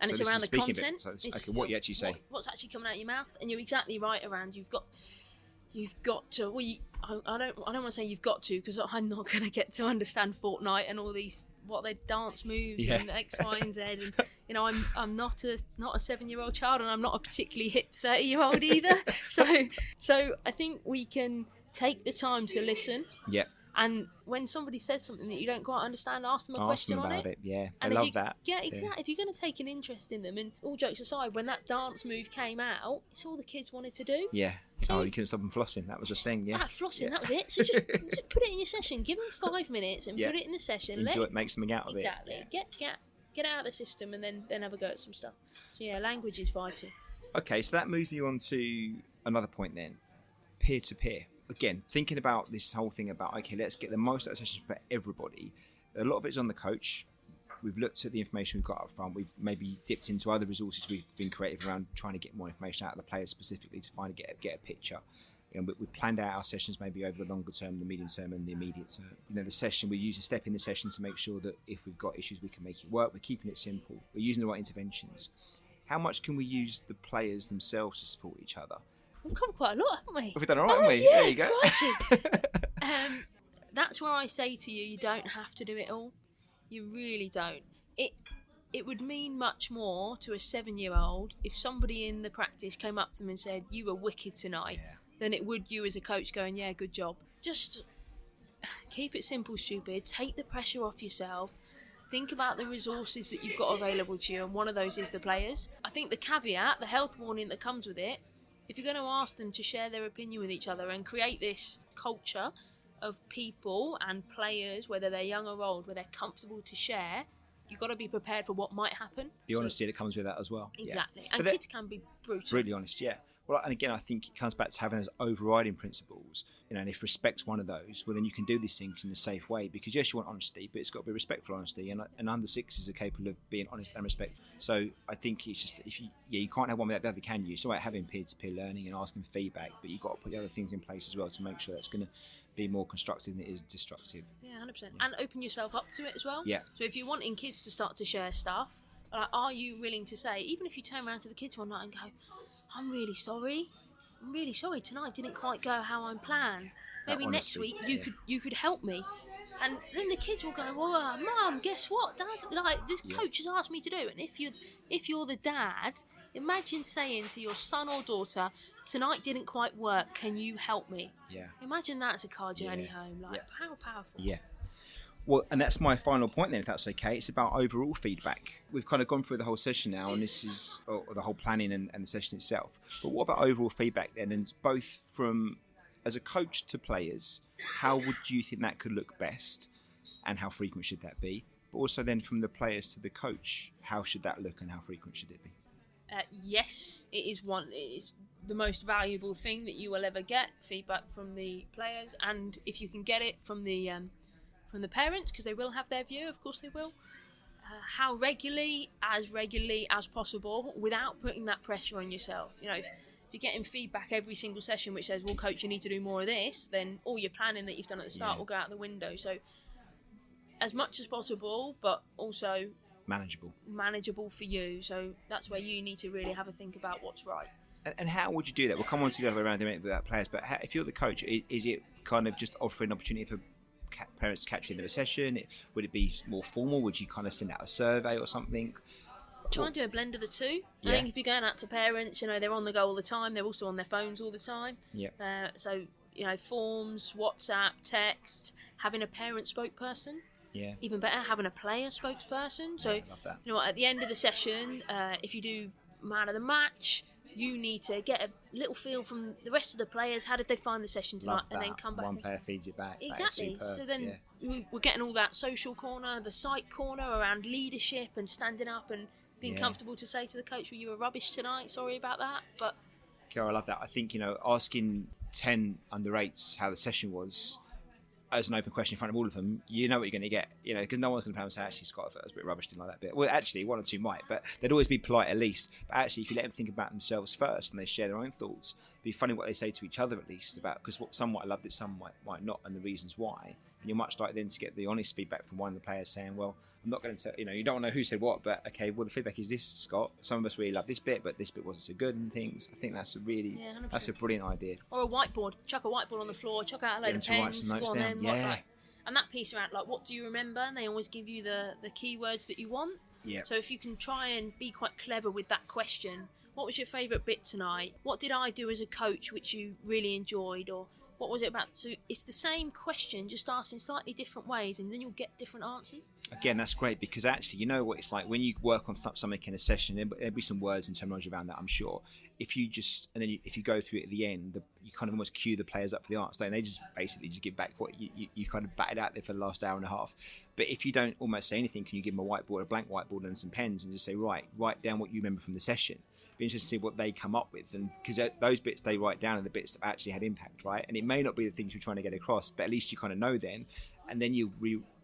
S1: So
S3: it's
S1: this
S3: around
S1: is
S3: the
S1: speaking
S3: content.
S1: bit, so it's,
S3: It's,
S1: okay, what you actually say.
S3: What's actually coming out of your mouth. And you're exactly right around, you've got to, well, I don't want to say you've got to, because I'm not going to get to understand Fortnite and all these, what their dance moves and X, Y, and Z. And you know, I'm not a 7-year-old child, and I'm not a particularly hip 30-year-old either. So I think we can take the time to listen.
S1: Yeah.
S3: And when somebody says something that you don't quite understand, ask them a question
S1: them
S3: on
S1: about
S3: it.
S1: Yeah,
S3: And
S1: I love that.
S3: Yeah, exactly. If you're going to take an interest in them, and all jokes aside, when that dance move came out, it's all the kids wanted to do.
S1: Yeah.
S3: So,
S1: you couldn't stop them flossing. That was a thing. Yeah.
S3: Flossing, that was it. So just put it in your session. Give them 5 minutes and put it in the session.
S1: Enjoy it, make something out of
S3: exactly.
S1: it.
S3: Exactly. Get out of the system, and then have a go at some stuff. So yeah, language is vital.
S1: Okay, so that moves me on to another point then. Peer-to-peer. Again, thinking about this whole thing about, okay, let's get the most out of the session for everybody. A lot of it's on the coach. We've looked at the information we've got up front. We've maybe dipped into other resources we've been creative around trying to get more information out of the players specifically to get a picture. We've planned out our sessions maybe over the longer term, the medium term, and the immediate term. The session, we use a step in the session to make sure that if we've got issues, we can make it work. We're keeping it simple. We're using the right interventions. How much can we use the players themselves to support each other?
S3: We've covered quite a lot, haven't we?
S1: We've done all right, haven't we?
S3: Yeah,
S1: There you go.
S3: That's where I say to you don't have to do it all. You really don't. It would mean much more to a 7-year-old if somebody in the practice came up to them and said, "You were wicked tonight," than it would you as a coach going, "Yeah, good job." Just keep it simple, stupid. Take the pressure off yourself. Think about the resources that you've got available to you, and one of those is the players. I think the caveat, the health warning that comes with it, if you're going to ask them to share their opinion with each other and create this culture of people and players, whether they're young or old, where they're comfortable to share, you've got to be prepared for what might happen.
S1: The honesty that comes with that as well.
S3: Exactly.
S1: Yeah.
S3: And kids can be brutal.
S1: Really honest, yeah. Well, and again, I think it comes back to having those overriding principles. And if respect's one of those, well, then you can do these things in a safe way. Because yes, you want honesty, but it's got to be respectful honesty. And under sixes are capable of being honest and respectful. So I think it's just, you can't have one without the other, can you? It's all right having peer-to-peer learning and asking for feedback, but you've got to put the other things in place as well to make sure that's going to be more constructive than it is destructive.
S3: Yeah, 100%. And open yourself up to it as well.
S1: Yeah.
S3: So if you're wanting kids to start to share stuff, are you willing to say, even if you turn around to the kids one night and go, "I'm really sorry tonight didn't quite go how I planned. Maybe next week you could help me." And then the kids will go, "Well, Mum, guess what? Dad's this coach has asked me to do." And if you're the dad, imagine saying to your son or daughter, "Tonight didn't quite work. Can you help me?"
S1: Yeah.
S3: Imagine that's a car journey home. How powerful.
S1: Yeah. Well, and that's my final point then, if that's okay. It's about overall feedback. We've kind of gone through the whole session now, and this is the whole planning and the session itself. But what about overall feedback then? And both from, as a coach to players, how would you think that could look best? And how frequent should that be? But also then from the players to the coach, how should that look and how frequent should it be?
S3: Yes, it is the most valuable thing that you will ever get, feedback from the players. And if you can get it from the parents, because they will have their view, of course they will. How regularly as possible, without putting that pressure on yourself. If you're getting feedback every single session which says, "Well, coach, you need to do more of this," then all your planning that you've done at the start will go out the window. So as much as possible, but also manageable for you. So that's where you need to really have a think about what's right.
S1: And how would you do that? We'll come on to the other way around with that players, but if you're the coach, is it kind of just offering an opportunity for parents to catch you into a session? Would it be more formal? Would you kind of send out a survey or something?
S3: Try and do a blend of the two.
S1: Yeah.
S3: I think if you're going out to parents, they're on the go all the time. They're also on their phones all the time.
S1: Yeah.
S3: So forms, WhatsApp, text, having a parent spokesperson.
S1: Yeah.
S3: Even better, having a player spokesperson. So,
S1: I love that.
S3: at the end of the session, if you do man of the match, you need to get a little feel from the rest of the players. How did they find the session tonight? And then come back.
S1: One player feeds it back.
S3: Exactly. So then we're getting all that social corner, the psych corner around leadership and standing up and being comfortable to say to the coach, well, you were rubbish tonight, sorry about that. But
S1: Ciara, I love that. I think, asking 10 under 8s how the session was as an open question in front of all of them, you know what you're going to get, because no one's going to come and say, actually, Scott, I thought that was a bit rubbish, didn't like that bit. Well, actually, one or two might, but they'd always be polite at least. But actually, if you let them think about themselves first and they share their own thoughts, it'd be funny what they say to each other at least about, because some might have loved it, some might not, and the reasons why. And you're much like then to get the honest feedback from one of the players saying, well, I'm not going to tell, you don't know who said what, but okay, well, the feedback is this, Scott. Some of us really love this bit, but this bit wasn't so good and things. I think that's that's a brilliant idea.
S3: Or a whiteboard, chuck a whiteboard on the floor, chuck out a load of pens, score on them. And that piece around, like, what do you remember? And they always give you the keywords that you want.
S1: Yeah.
S3: So if you can try and be quite clever with that question, what was your favourite bit tonight? What did I do as a coach which you really enjoyed? Or what was it about? So it's the same question, just asked in slightly different ways, and then you'll get different answers. Again,
S1: that's great, because actually, you know what it's like when you work on something in a session, there'll be some words and terminology around that, I'm sure. If you go through it at the end, you kind of almost cue the players up for the answer, and they just basically just give back what you kind of batted out there for the last hour and a half. But if you don't almost say anything, can you give them a whiteboard, a blank whiteboard and some pens, and just say, write down what you remember from the session. Be interested to see what they come up with, and because those bits they write down are the bits that actually had impact, right? And it may not be the things you're trying to get across, but at least you kind of know then, and then you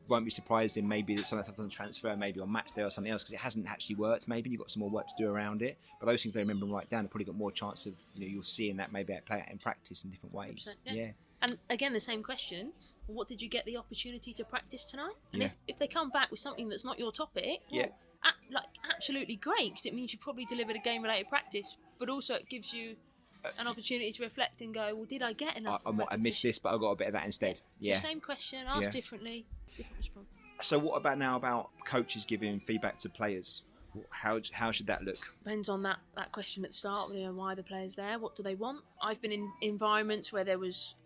S1: won't be surprised in maybe that some of that stuff doesn't transfer maybe on match day or something else because it hasn't actually worked. Maybe you've got some more work to do around it, but those things they remember and write down have probably got more chance of you'll see in that maybe play out in practice in different ways. Yeah.
S3: And again, the same question: what did you get the opportunity to practice tonight? And if they come back with something that's not your topic, absolutely great, because it means you probably delivered a game-related practice, but also it gives you an opportunity to reflect and go, well, did I get enough?
S1: I missed this, but I got a bit of that instead.
S3: Yeah. So same question, asked differently, different response.
S1: So what about coaches giving feedback to players? How should that look?
S3: Depends on that question at the start. Why the players there? What do they want? I've been in environments where there was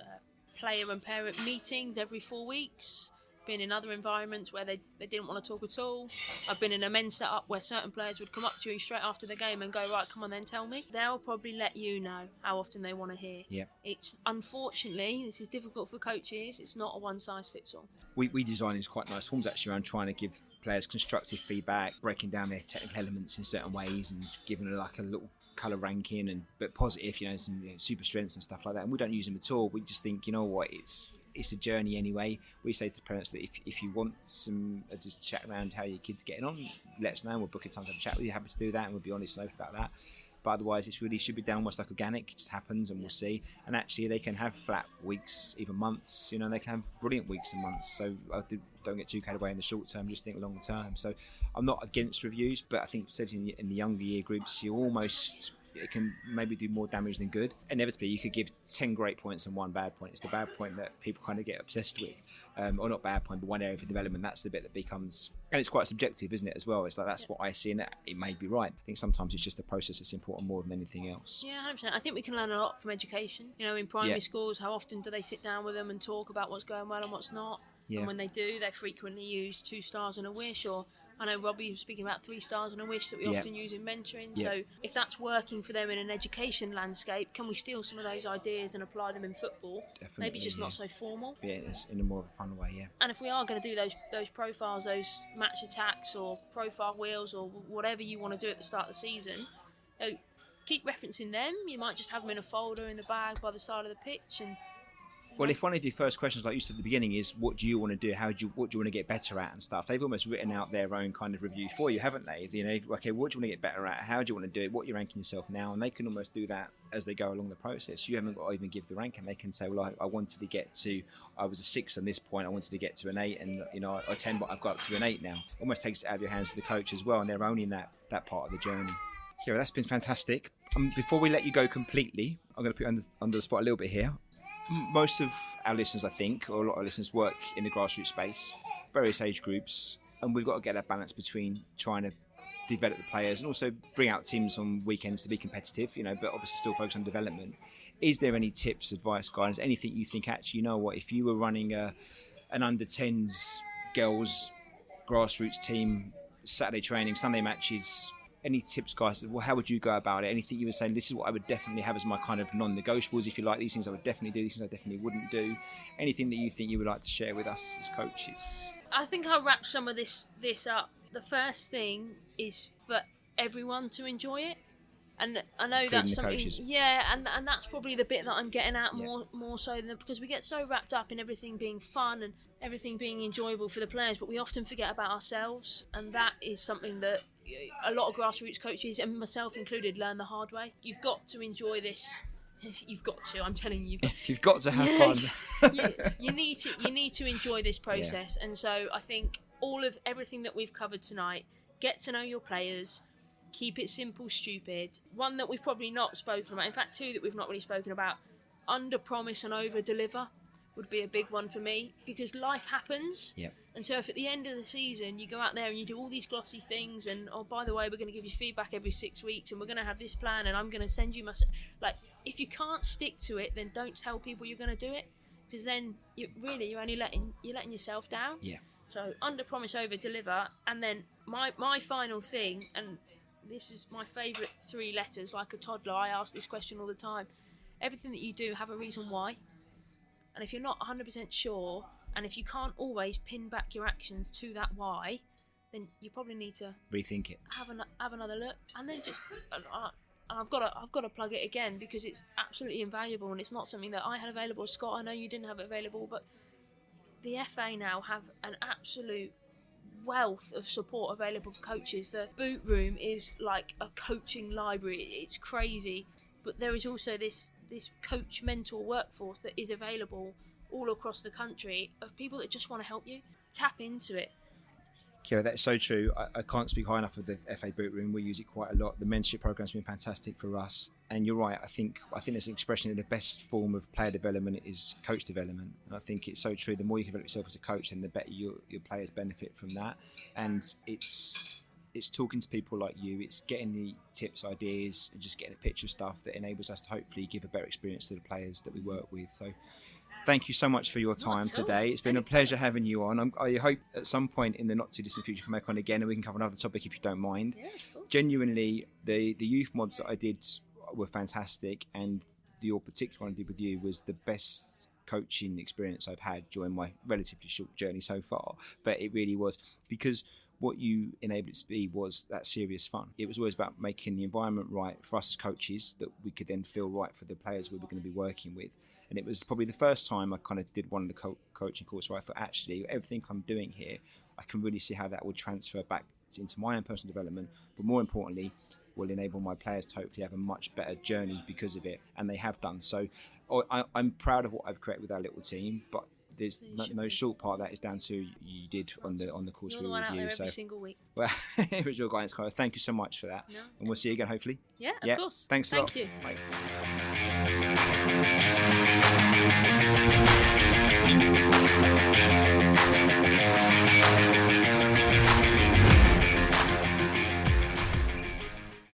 S3: player and parent meetings every 4 weeks. Been in other environments where they didn't want to talk at all. I've been in a men's setup where certain players would come up to you straight after the game and go, right, come on then, tell me. They'll probably let you know how often they want to hear.
S1: Yeah.
S3: It's unfortunately, this is difficult for coaches. It's not a one size fits all.
S1: We design these quite nice forms actually around trying to give players constructive feedback, breaking down their technical elements in certain ways and giving like a little colour ranking but positive, some super strengths and stuff like that. And we don't use them at all. We just think, it's a journey anyway. We say to parents that if you want some just chat around how your kids are getting on, let us know. We'll book a time to have a chat with you. Happy to do that, and we'll be honest and open about that. But otherwise, it really should be done almost like organic. It just happens, and we'll see. And actually, they can have flat weeks, even months. They can have brilliant weeks and months. So I don't get too carried away in the short term. Just think long term. So I'm not against reviews, but I think certainly in the younger year groups, it can maybe do more damage than good. Inevitably, you could give 10 great points and one bad point. It's the bad point that people kind of get obsessed with. Or not bad point, but one area for development. That's the bit that becomes... And it's quite subjective, isn't it, as well? It's like, that's what I see, and it may be right. I think sometimes it's just the process that's important more than anything else.
S3: Yeah, 100%. I think we can learn a lot from education. In primary schools, how often do they sit down with them and talk about what's going well and what's not? Yeah. And when they do, they frequently use 2 stars and a wish, or I know Robbie was speaking about 3 stars and a wish that we often use in mentoring. So if that's working for them in an education landscape, can we steal some of those ideas and apply them in football?
S1: Definitely,
S3: maybe just not so formal.
S1: Yeah, it's in a more of a fun way, yeah.
S3: And if we are going to do those profiles, those match attacks or profile wheels or whatever you want to do at the start of the season, keep referencing them. You might just have them in a folder in the bag by the side of the pitch. And
S1: well, if one of your first questions, like you said at the beginning, is what do you want to do? What do you want to get better at and stuff? They've almost written out their own kind of review for you, haven't they? Okay, what do you want to get better at? How do you want to do it? What you're ranking yourself now? And they can almost do that as they go along the process. You haven't got to even give the rank, and they can say, well, I wanted to get to, I was a 6 on this point, I wanted to get to an 8, and a 10, but I've got up to an 8 now. Almost takes it out of your hands to the coach as well, and they're owning that part of the journey. Ciara, that's been fantastic. Before we let you go completely, I'm going to put you under the spot a little bit here. Most of our listeners, I think, or a lot of listeners, work in the grassroots space, various age groups, and we've got to get that balance between trying to develop the players and also bring out teams on weekends to be competitive, but obviously still focus on development. Is there any tips, advice, guidance, anything you think actually, if you were running an under-10s girls grassroots team, Saturday training, Sunday matches, any tips, guys? Well, how would you go about it? Anything you were saying, this is what I would definitely have as my kind of non-negotiables, if you like. These things I would definitely do, these things I definitely wouldn't do. Anything that you think you would like to share with us as coaches?
S3: I think I'll wrap some of this up. The first thing is for everyone to enjoy it. And I know
S1: Including
S3: that's
S1: the
S3: something,
S1: coaches.
S3: and that's probably the bit that I'm getting at more so than, because we get so wrapped up in everything being fun and everything being enjoyable for the players, but we often forget about ourselves, and that is something that a lot of grassroots coaches, and myself included, learn the hard way. You've got to enjoy this. You've got to. I'm telling you.
S1: You've got to have fun.
S3: you need to enjoy this process, and so I think everything that we've covered tonight. Get to know your players. Keep it simple, stupid. One that we've probably not spoken about, in fact 2 that we've not really spoken about, under promise and over deliver would be a big one for me, because life happens.
S1: Yep.
S3: And so if at the end of the season you go out there and you do all these glossy things, and oh, by the way, we're going to give you feedback every 6 weeks, and we're going to have this plan, and I'm going to send you if you can't stick to it, then don't tell people you're going to do it, because then you're only letting yourself down.
S1: Yeah.
S3: So under promise, over deliver. And then my final thing, and this is my favourite 3 letters, like a toddler, I ask this question all the time. Everything that you do, have a reason why. And if you're not 100% sure, and if you can't always pin back your actions to that why, then you probably need to
S1: rethink it.
S3: Have another look, and then just. And I've got to plug it again, because it's absolutely invaluable, and it's not something that I had available. Scott, I know you didn't have it available, but the FA now have an absolute wealth of support available for coaches. The boot room is like a coaching library. It's crazy, but there is also this coach mentor workforce that is available all across the country of people that just want to help you. Tap into it.
S1: Ciara, that's so true. I can't speak high enough of the FA boot room. We use it quite a lot. The mentorship program's been fantastic for us. And you're right. I think there's an expression that the best form of player development is coach development. And I think it's so true. The more you develop yourself as a coach, then the better your players benefit from that. And it's talking to people like you. It's getting the tips, ideas, and just getting a picture of stuff that enables us to hopefully give a better experience to the players that we work with. So thank you so much for your time today. It's been a pleasure having you on. I hope at some point in the not too distant future you can come back on again, and we can cover another topic if you don't mind.
S3: Yeah, cool.
S1: Genuinely, the youth mods that I did were fantastic, and your particular one I did with you was the best coaching experience I've had during my relatively short journey so far. But it really was, because what you enabled it to be was that serious fun. It was always about making the environment right for us as coaches, that we could then feel right for the players we were going to be working with. And it was probably the first time I kind of did one of the coaching courses where I thought, actually, everything I'm doing here, I can really see how that would transfer back into my own personal development, but more importantly, will enable my players to hopefully have a much better journey because of it, and they have done. So I'm proud of what I've created with our little team, but there's no short part of that is down to you did on the course we were with you.
S3: Every single week.
S1: Well, it was your guidance, Carla. Thank you so much for that.
S3: No.
S1: And we'll see you again, hopefully.
S3: Yeah, of course.
S1: Thanks a lot.
S3: Thank you.
S1: Bye.